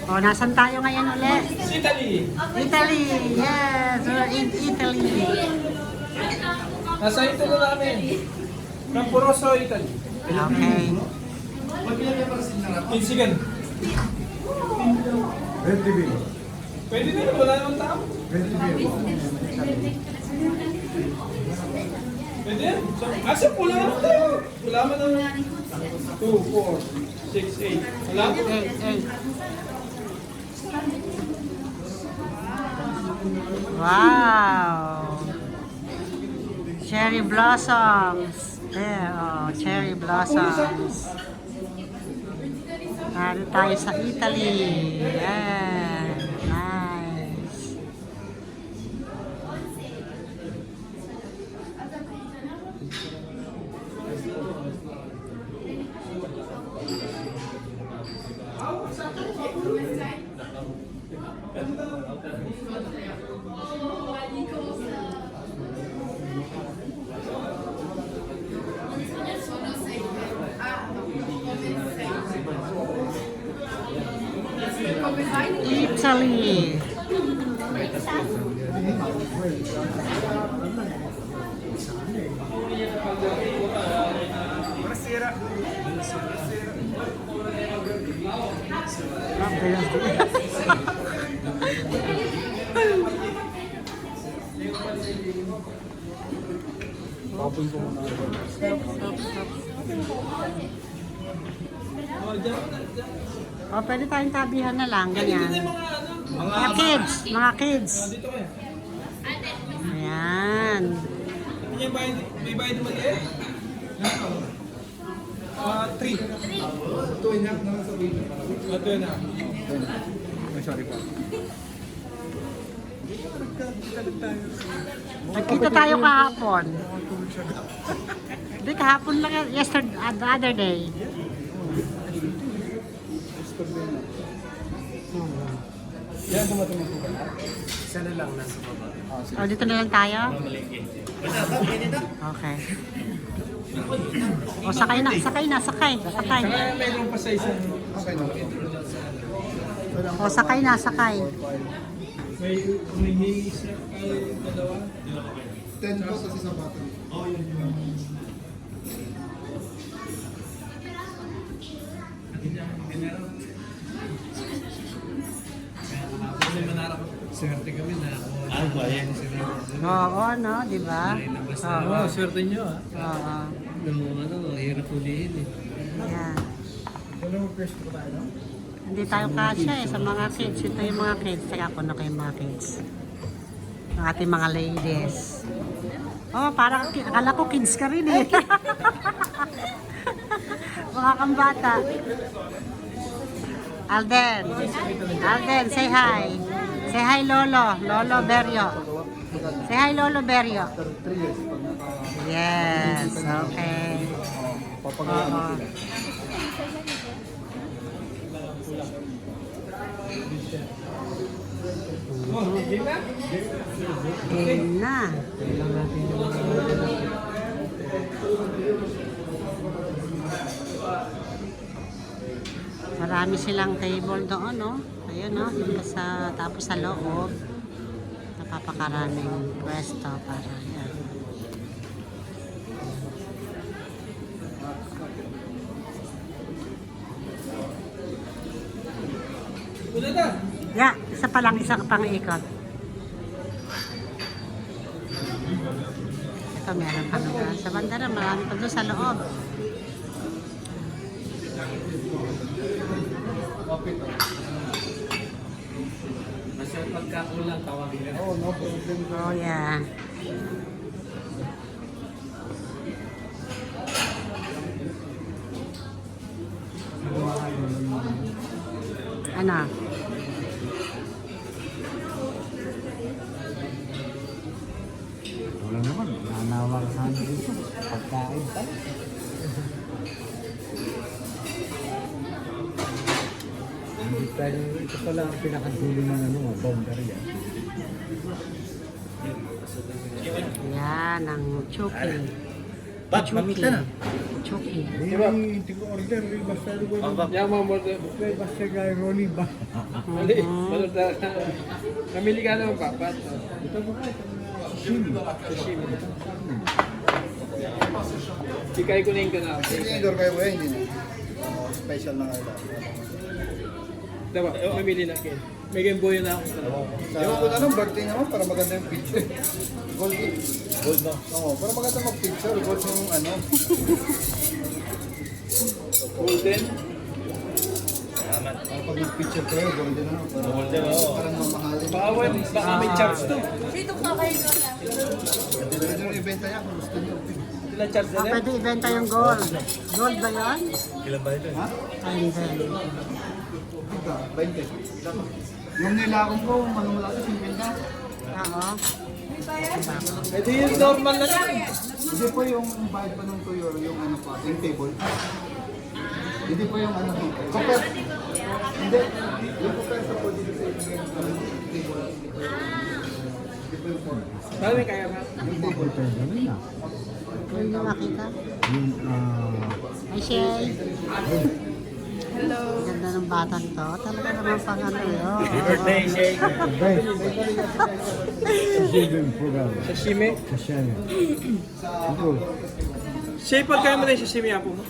O, nasan tayo ngayon ulit? Italy. Italy! Yes! We're in Italy! Nasa ito na namin. Camporoso, Italy. Okay. Insigan. Pwede na, wala namang tao. Pwede yan. Asa pula naman tayo. Wala man ang 2, 4, 6, 8. Wala? Hey. Wow! Cherry blossoms. There, oh, cherry blossoms. Nandito tayo sa Italy. Yeah, nice. Italy. O, pwede tayong tabihan na lang, ganyan. Mga kids, mga kids. Dito kayo. Ayan. May bayad naman eh. 3. 2.5 naman sa video. 2.5. Sorry po. Nagkita tayo kahapon. Hindi, kahapon lang, yesterday, the other day. Yan, dumating po ka. Isa na lang nasa baba. O, dito na lang tayo? Okay. O, sakay. Saka mayroon pa sa isang... Okay na. O, sakay. May humingi isa ay dalawa. 10 po sa isang bata. Oh, yun. Swerte kami na ako. Bayan sila. Oo, no, di ba? Oo. Swerte nyo Oo. Hirap ulihin eh. Ayan. Ano mo first po tayo, no? Hindi tayo kasya sa mga kids. Ito yung mga kids. Teka, ako na kayo mga kids. Ang ating mga ladies. Oh, parang akala ko kids ka rin eh. Mga kambata. Alden, say hi. Say hi, Lolo Berrio. Say hi, Lolo Berrio. Yes, okay. Oo. Game na. Marami silang table doon, no? Ayun, no? Tapos sa loob, napapakaraming pwesto para yan. Yeah, isa pa lang, isang pang-ikot. Ito, meron pa doon. Sa banda na, marami pa doon sa loob. Basta pagkakulang tawagin na. Oh, no problem. Oh, yeah. Ano? Wala naman, nanawang sa dito. Pagkain pa. Hindi tayo, ito pala ang pinakadulo ng boundary yan. Yan, ang chupi. Pat, mamita na. Chucky. Hindi ko order. Basta ko. Yan mga mo. Basta kay Ronnie ba? Mali. Namili ka naman papat. Ito ba kayo? Sashimi. Ikay ko na yung kanal. Indoor kayo ba hindi na? Special na kayo. Diba? Mamili na kayo. May Game Boy na ako. Ewan ko na nung birthday naman para maganda yung picture. Gold. Gold ba? Oo, para maganda mag-picture. Gold yung ano. Golden. Salamat. Pag mag-picture kayo, golden na. Golden, oo. Parang mamahalin. Baka may charge to. Pwede yung ibenta niya kung gusto niyo. Ilan charge na rin? Pwede ibenta yung gold. Gold ba yan? Kailan ba ito? Ha? Ay, hindi. Ito, 20. Yung nilakong ko, manumula ko, 50. Oo. Ito yung normal na lang. Hindi po yung bayad pa ng tuyo, yung ano pa, yung table. Hindi po yung ano, compare. Hindi, yung compare sa po dito sa table. Hindi po yung phone. Sabi kaya ba? Yung table. Ganun na. Pwede nyo makita. Yung, Hi, Shay. Hello. Ganda ng batang to. Talaga naman pang ano yun. Happy birthday, Shake. Sashimi yung program. Sashimi. Sashimi. Ito. Shay, pagkaya mo na yung sashimi apo mo?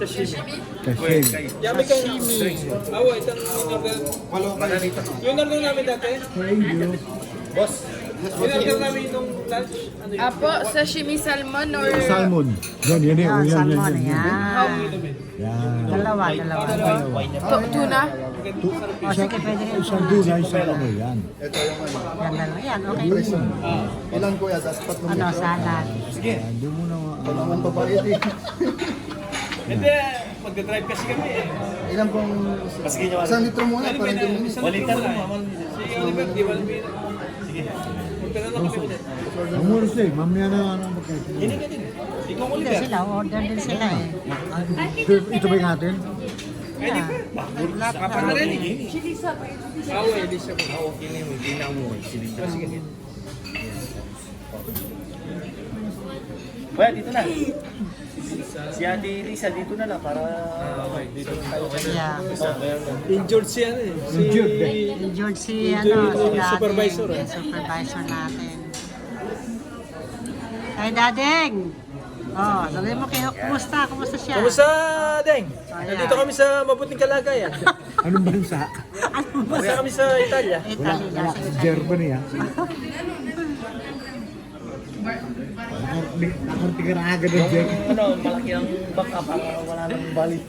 Sashimi. Sashimi. Yami kayo. Sashimi. Awo, itong in-order. Walo kayo dito. Yung in-order namin dati. Thank you. Boss, In-order namin nung lunch. Ano yun? Apo, sashimi salmon or... Salmon. Yan, yan, Yan, yan. salmon. Yan. Yan. Yan. Dalawa. Tuna? O, sige, pwede rin. Isang duna, isang ano, yan. ito yung ano. Yan, dalawa. Yan, okay. Ilan kuya, tapos tatlong Ano, metro. salad. Yan, di mo na, Ito naman babayad eh. Hindi, magdadrive kasi kami eh. Ilan pong... Sige nyo, Isang litro muna, parang Isang dumi. litro Walita muna na, eh. mamal. Si Oliver, di ba? Sige. Magdala na kami ulit. Amuros eh, mamaya na ano magkaito. Hindi ka din. Ikaw Hindi Oliver. sila, order din sila eh. Ito ba yung atin? Pwede pa. Papa na rin eh. Awo, Elisa ko. Ako, hindi na mo. Sige. Kuya, dito na. Si Ate Lisa, dito na lang para... Dito na tayo. Yeah. Injured siya eh. Si... Injured eh. Injured si, Injured ano, si yung Dadeng. supervisor, eh. Yung supervisor natin. Ay, Dadeng! Oh, sabi mo kayo, kumusta? Kumusta siya? Kamusta, Deng? Ayan. Nandito kami sa mabuting kalagayan. Anong bansa? Basta kami sa Italia. Italy Wala, lang. Germany ah. Nakunti ka na agad ng Germany. Ano, malaki ang baka para wala nang balik.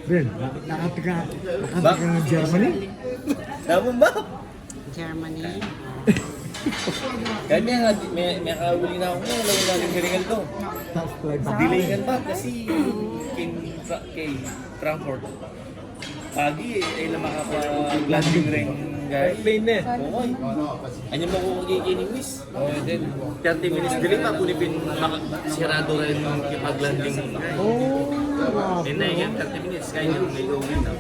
Ben, nakati ka ng Germany? Tama ba? Germany. Kahit may kahuli na ako ngayon, lalo natin galingan to. Tapos flight back. Delay ka ba? Kasi kay Frankfurt. Pagi, ay lang makapag-landing ring guys. Plane na eh. Okay. Ano mo kung magkikinis? Oh, then, 30 minutes delay pa, kunipin sirado rin yung pag-landing. Oh, wow. Then na yan, 30 minutes, kaya yung may gawin na.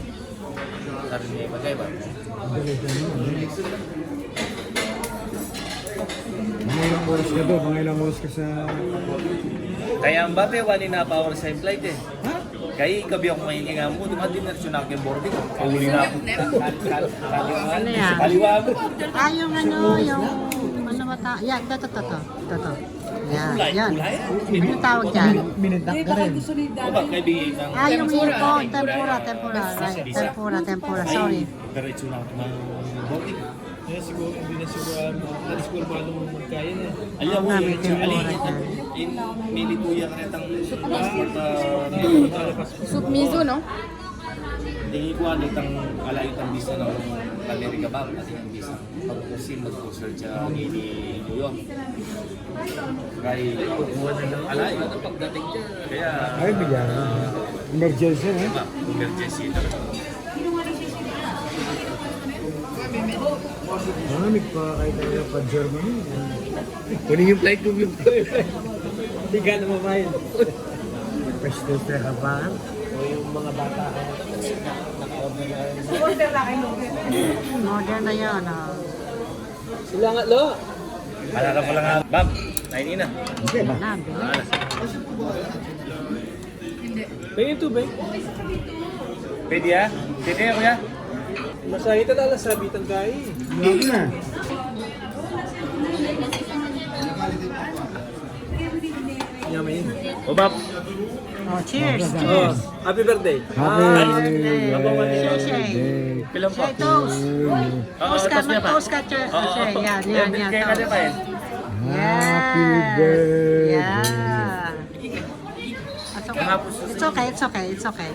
Sabi niya, magkaiba. Mga ilang oras ka doon, mga ilang oras ka sa... Kaya ang babe, wali na power sa flight eh. Kaya ikabi ako mahihinga mo, dumating na rin yung boarding. Kauli na ako. Ano yan? Kaliwa mo. Ah, yung ano, yung... Ano ba ta? Yan, ito. Yan, yan. Ano tawag dyan? Minuntak ka rin. O ba, kaibigan ng... Ah, yung tempura. Right, tempura. Sorry. Diretso na ako ng boarding. Kaya siguro, hindi na siguro alam mo. Hindi siguro paano mo magkaya na. Alam mo, Namin in milituya ka rin ang passport Soup miso, no? hindi ko ano itang alayo itang visa ng Amerika ba? Kasi ang visa. Pag-usin, mag-search siya ni New York. Kaya kukuha na ng alayo. Pagdating niya, kaya... Ay, bigyan. Emergency eh. Emergency talaga. Malamig pa kahit tayo pa Germany. Kunin yung flight ko yung Hindi ka na mamayin. Pwede ka pa. O yung mga bata. Modern na yan, ah. Sila nga, lo. Alala ko lang nga. Bab, nainin na. Hindi ba? Na, bilis. Pwede ito, ba? Pwede ya? Pwede ya, kuya? Masahita na lang sabitan tayo. Lagi na. Yamin. O Bab, Oh, cheers, Oh, cheers. happy birthday. Happy Shay. pilang pa? Shay, toast. Toast ka, toast niya pa. mag-toast ka, Shay. Yan, yan, yan. Kaya ka pa eh. Happy Yan. birthday. Yeah. It's okay. It's okay, it's okay, it's okay.